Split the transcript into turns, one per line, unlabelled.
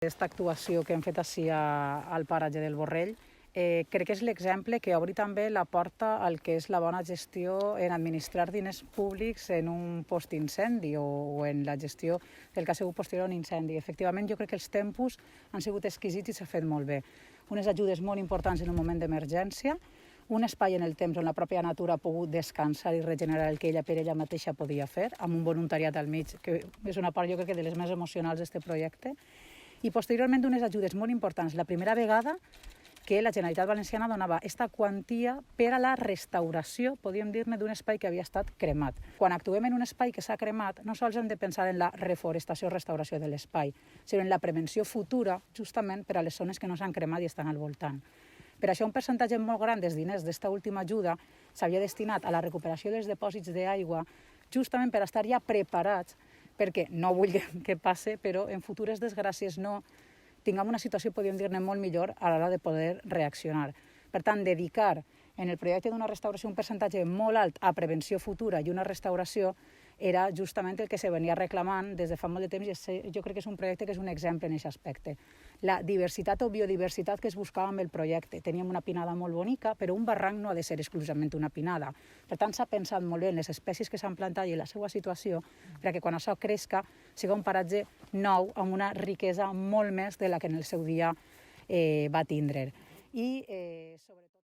Aquesta actuació que hem fet ací al paratge del Borrell crec que és l'exemple que obri també la porta al que és la bona gestió en administrar diners públics en un postincendi o en la gestió del que ha sigut posterior a un incendi. Efectivament, jo crec que els tempos han sigut exquisits i s'ha fet molt bé. Unes ajudes molt importants en un moment d'emergència, un espai en el temps on la pròpia natura ha pogut descansar i regenerar el que ella per ella mateixa podia fer, amb un voluntariat al mig, que és una part jo crec que de les més emocionals d'aquest projecte, i posteriorment unes ajudes molt importants. La primera vegada que la Generalitat Valenciana donava aquesta quantia per a la restauració, podríem dir-ne, d'un espai que havia estat cremat. Quan actuem en un espai que s'ha cremat, no sols hem de pensar en la reforestació o restauració de l'espai, sinó en la prevenció futura, justament per a les zones que no s'han cremat i estan al voltant. Per això un percentatge molt gran dels diners d'esta última ajuda s'havia destinat a la recuperació dels dipòsits d'aigua, justament per estar ja preparats, perquè no vulguem que passe, però en futures desgràcies no tinguem una situació, podríem dir-ne, molt millor a l'hora de poder reaccionar. Per tant, dedicar en el projecte d'una restauració un percentatge molt alt a prevenció futura i una restauració era justament el que se venia reclamant des de fa molt de temps i jo crec que és un projecte que és un exemple en aquest aspecte. La diversitat o biodiversitat que es buscava amb el projecte. Teníem una pinada molt bonica, però un barranc no ha de ser exclusivament una pinada. Per tant, s'ha pensat molt bé en les espècies que s'han plantat i en la seva situació perquè quan això crezca sigui un paratge nou amb una riquesa molt més de la que en el seu dia va tindre. I sobretot